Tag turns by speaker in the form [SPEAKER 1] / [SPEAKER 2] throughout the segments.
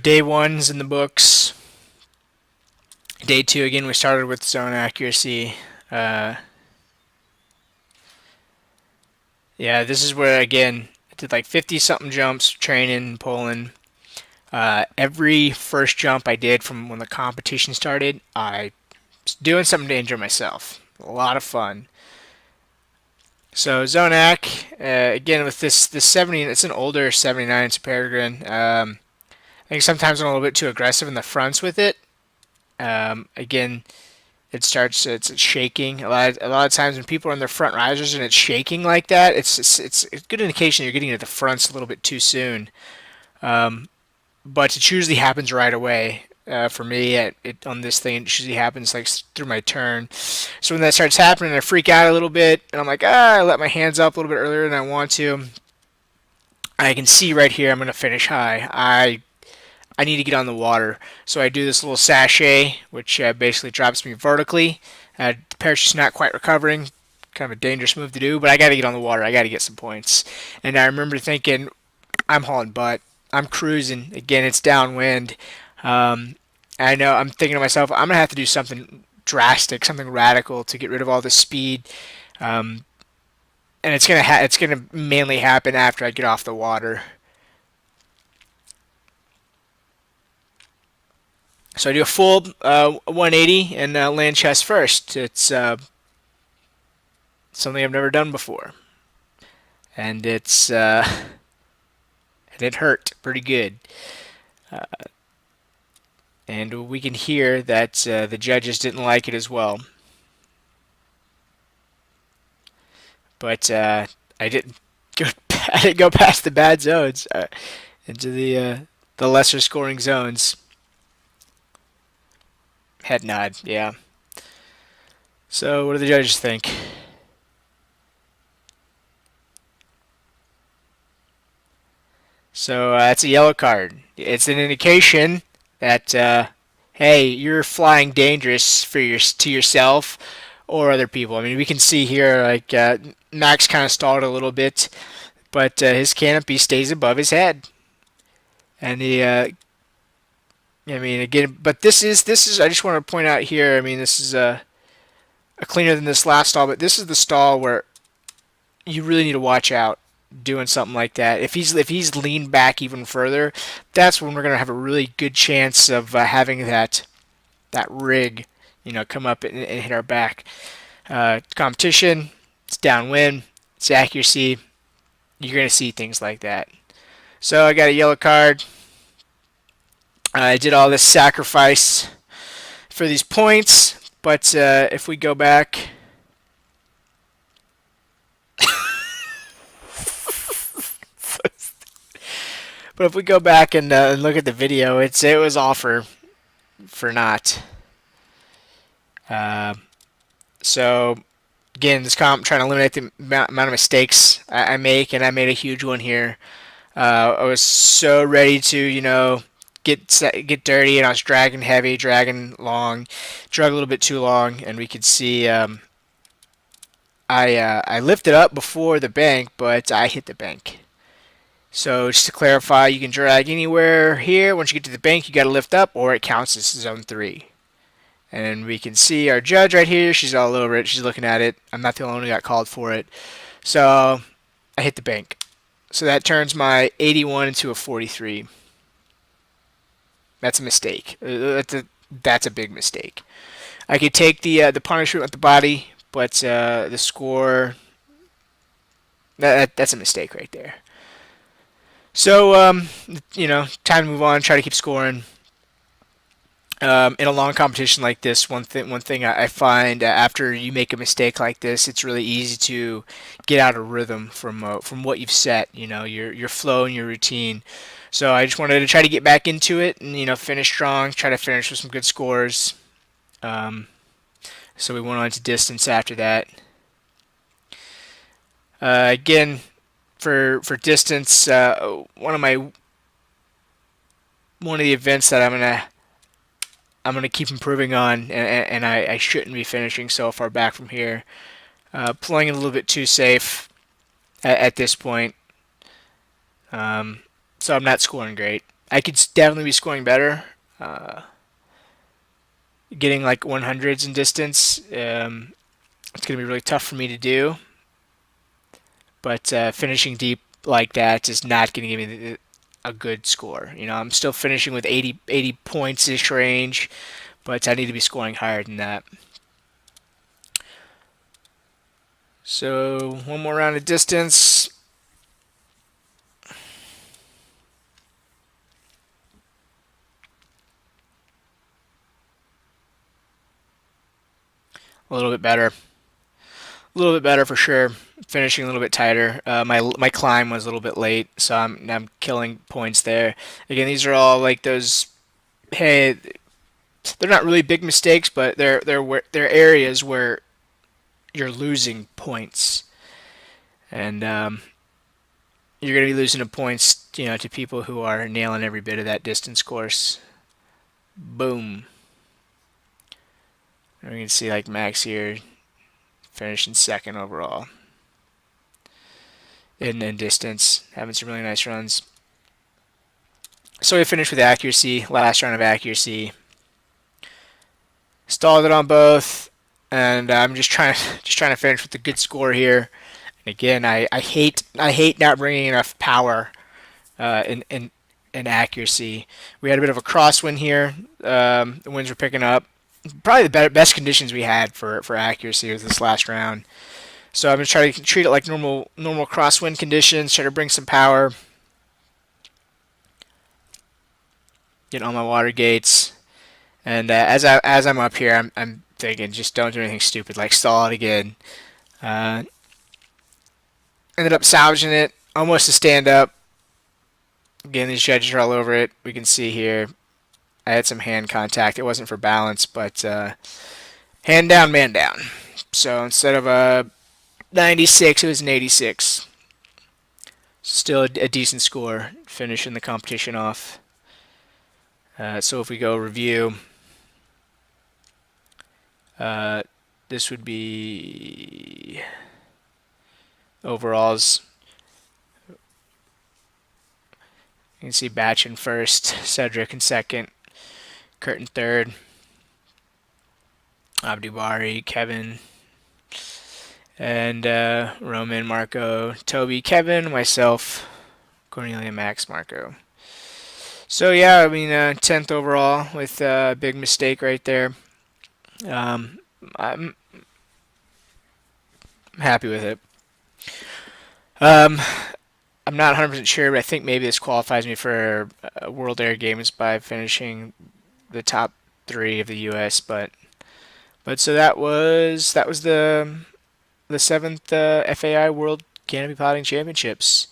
[SPEAKER 1] day one's in the books. Day two, again, we started with zone accuracy. Yeah, this is where, again, I did like 50-something jumps, training, pulling. Every first jump I did from when the competition started, I was doing something to injure myself. A lot of fun. So zone ac, again with this 70, it's an older 79 Supergrain. I think sometimes I'm a little bit too aggressive in the fronts with it. Again, it's shaking. A lot of times when people are in their front risers and it's shaking like that, it's a good indication you're getting to the fronts a little bit too soon. But it usually happens right away. For me, on this thing, it usually happens like through my turn. So when that starts happening, I freak out a little bit, and I'm like, I let my hands up a little bit earlier than I want to. I can see right here I'm going to finish high. I need to get on the water. So I do this little sachet, which basically drops me vertically. The parachute's not quite recovering. Kind of a dangerous move to do, but I got to get on the water. I got to get some points. And I remember thinking, I'm hauling butt. I'm cruising. Again, it's downwind. I know I'm thinking to myself, I'm going to have to do something drastic, something radical to get rid of all this speed. And it's gonna mainly happen after I get off the water. So I do a full 180 and land chest first. It's something I've never done before, and it hurt pretty good. And we can hear that the judges didn't like it as well. But I didn't go. I didn't go past the bad zones into the lesser scoring zones. Head nod, yeah. So what do the judges think? So that's a yellow card. It's an indication that hey, you're flying dangerous to yourself or other people. I mean, we can see here like Max kind of stalled a little bit, but his canopy stays above his head, and I mean, again, but this is. I just want to point out here. I mean, this is a cleaner than this last stall, but this is the stall where you really need to watch out doing something like that. If he's leaned back even further, that's when we're gonna have a really good chance of having that rig, come up and hit our back. Competition, it's downwind, it's accuracy. You're gonna see things like that. So I got a yellow card. I did all this sacrifice for these points, but if we go back, but if we go back and look at the video, it was all for naught. So again, this comp trying to eliminate the amount of mistakes I make, and I made a huge one here. I was so ready to get dirty, and I was dragging heavy, dragging long, drug a little bit too long, and we could see I lifted up before the bank, but I hit the bank. So just to clarify, you can drag anywhere here. Once you get to the bank, you got to lift up, or it counts as zone 3. And we can see our judge right here. She's all over it. She's looking at it. I'm not the only one who got called for it. So I hit the bank. So that turns my 81 into a 43. That's a mistake. That's a big mistake. I could take the punishment with the body, but the score, that's a mistake right there. So time to move on. Try to keep scoring. In a long competition like this, one thing I find after you make a mistake like this, it's really easy to get out of rhythm from what you've set. Your flow and your routine. So I just wanted to try to get back into it and finish strong. Try to finish with some good scores. So we went on to distance after that. Again, for distance, one of the events that I'm gonna keep improving on, and I shouldn't be finishing so far back from here. Playing it a little bit too safe at this point. So I'm not scoring great. I could definitely be scoring better. Getting like 100s in distance, it's going to be really tough for me to do. But finishing deep like that is not going to give me a good score. You know, I'm still finishing with 80 points ish range, but I need to be scoring higher than that. So one more round of distance. A little bit better. A little bit better for sure. Finishing a little bit tighter. My climb was a little bit late, so I'm killing points there. Again, these are all like those. Hey, they're not really big mistakes, but they're areas where you're losing points, and you're going to be losing the points, you know, to people who are nailing every bit of that distance course. Boom. And we can see like Max here finishing second overall in distance, having some really nice runs. So we finished with accuracy, last round of accuracy. Stalled it on both, and I'm just trying to finish with a good score here. And again, I hate not bringing enough power in accuracy. We had a bit of a crosswind here. The winds were picking up. Probably the best conditions we had for accuracy was this last round. So I'm gonna try to treat it like normal crosswind conditions. Try to bring some power. Get on my water gates. And as I'm up here, I'm thinking just don't do anything stupid like stall it again. Uh, Ended up salvaging it almost to stand up. Again, these judges are all over it. We can see here I had some hand contact. It wasn't for balance, but hand down, man down. So instead of a 96, it was an 86. Still a decent score, finishing the competition off. So if we go review, this would be overalls. You can see Batch in first, Cedric in second, Kurt in third, Abdubari, Kevin, and Roman, Marco, Toby, Kevin, myself, Cornelia, Max, Marco. So yeah, I mean, 10th overall with a big mistake right there. I'm happy with it. Um, I'm not 100% sure, but I think maybe this qualifies me for World Air Games by finishing the top 3 of the U.S. But so that was the 7th FAI World Canopy Piloting Championships.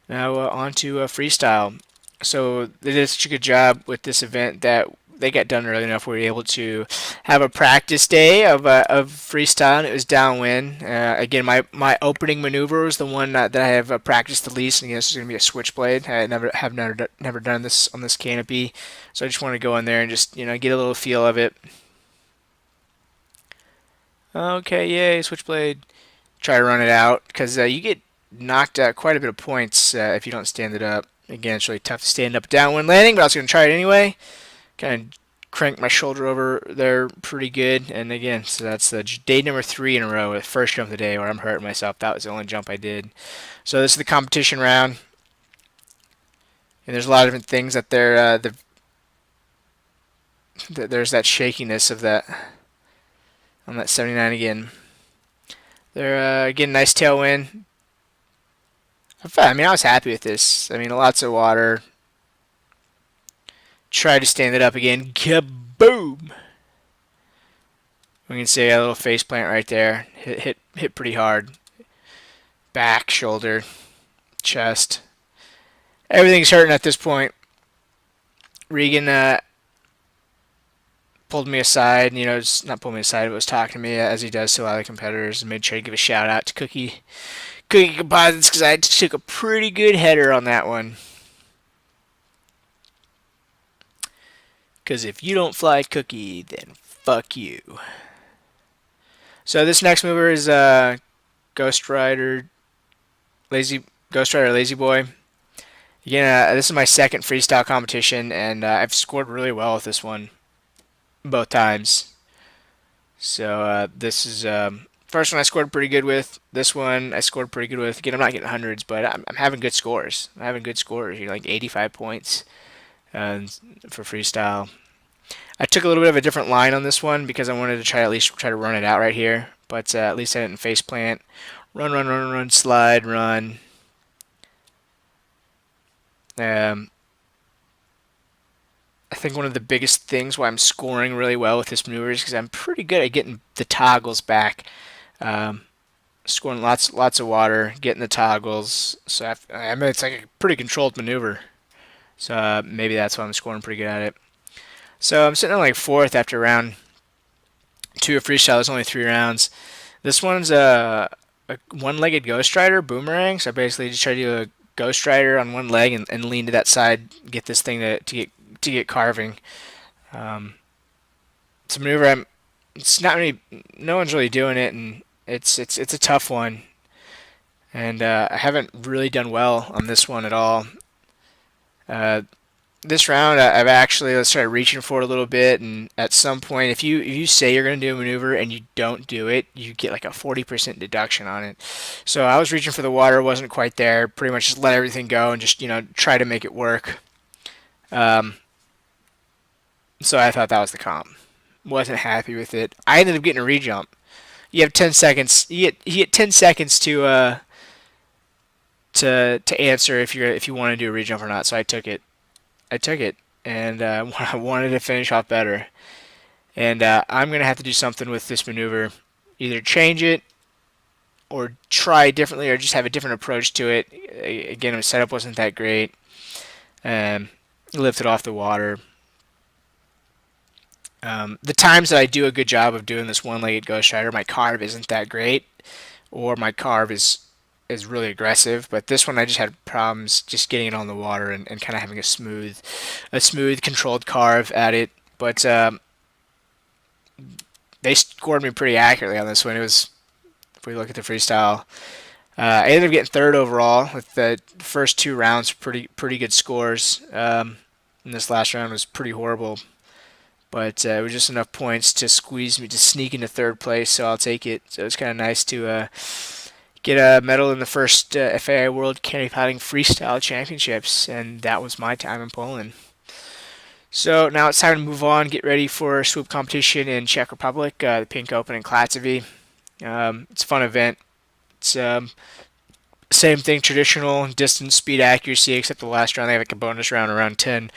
[SPEAKER 1] Now on to freestyle. So they did such a good job with this event that they got done early enough. We were able to have a practice day of freestyle, and it was downwind. Again, my opening maneuver was the one that I have practiced the least, and this is going to be a switchblade. I never done this on this canopy, so I just want to go in there and just get a little feel of it. Okay, yay, switchblade. Try to run it out because you get knocked out quite a bit of points if you don't stand it up. Again, it's really tough to stand up downwind landing, but I was going to try it anyway. Kind of crank my shoulder over there pretty good. And again, so that's day number 3 in a row, the first jump of the day where I'm hurting myself. That was the only jump I did. So this is the competition round. And there's a lot of different things that there's that shakiness of that on that 79 again. They're getting nice tailwind. I mean, I was happy with this. I mean, lots of water. Try to stand it up again. Kaboom! We can see a little face plant right there. Hit pretty hard. Back, shoulder, chest. Everything's hurting at this point. Regan pulled me aside. Just not pulled me aside, but was talking to me as he does to a lot of the competitors, and made sure to give a shout out to Cookie Composites because I took a pretty good header on that one. Because if you don't fly Cookie, then fuck you. So this next mover is Ghostrider, Lazyboy. Again, this is my second freestyle competition, and I've scored really well with this one both times. So this is first one I scored pretty good with. This one I scored pretty good with. Again, I'm not getting hundreds, but I'm having good scores. I'm having good scores. You know, like 85 points for freestyle. I took a little bit of a different line on this one because I wanted to try at least try to run it out right here. But at least I didn't face plant. Run, run, run, run, slide, run. Um, I think one of the biggest things why I'm scoring really well with this maneuver is because I'm pretty good at getting the toggles back. Um, Scoring lots of water, getting the toggles. So I mean, it's like a pretty controlled maneuver. So maybe that's why I'm scoring pretty good at it. So I'm sitting on like fourth after round two of freestyle. There's only 3 rounds. This one's a one-legged Ghostrider Boomerang. So I basically just try to do a Ghostrider on one leg and lean to that side, get this thing to get carving. Um, it's a maneuver. It's not really. No one's really doing it, and it's a tough one. And I haven't really done well on this one at all. Uh, this round, I've actually started reaching for it a little bit, and at some point, if you say you're going to do a maneuver and you don't do it, you get like a 40% deduction on it. So I was reaching for the water, wasn't quite there. Pretty much just let everything go and just try to make it work. Um, so I thought that was the comp. Wasn't happy with it. I ended up getting a re-jump. You have 10 seconds. You get 10 seconds to answer if you want to do a re-jump or not. So I took it. I took it, and I wanted to finish off better. And I'm going to have to do something with this maneuver. Either change it, or try differently, or just have a different approach to it. Again, the setup wasn't that great. Lifted off the water. The times that I do a good job of doing this one-legged Ghostrider, my carve isn't that great, or my carve is really aggressive. But this one, I just had problems just getting it on the water and kind of having a smooth, controlled carve at it. But they scored me pretty accurately on this one. It was, if we look at the freestyle, I ended up getting third overall with the first 2 rounds, pretty good scores. And this last round was pretty horrible, but it was just enough points to squeeze me to sneak into third place. So I'll take it. So it's kind of nice to get a medal in the first FAI World Canopy Freestyle Championships, and that was my time in Poland. So now it's time to move on, get ready for swoop competition in Czech Republic, the Pink Open in Klatovy. It's a fun event. It's same thing, traditional distance, speed, accuracy, except the last round they have like a bonus round around 10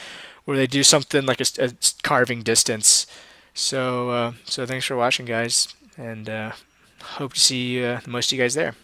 [SPEAKER 1] where they do something like a carving distance. So thanks for watching, guys, and hope to see most of you guys there.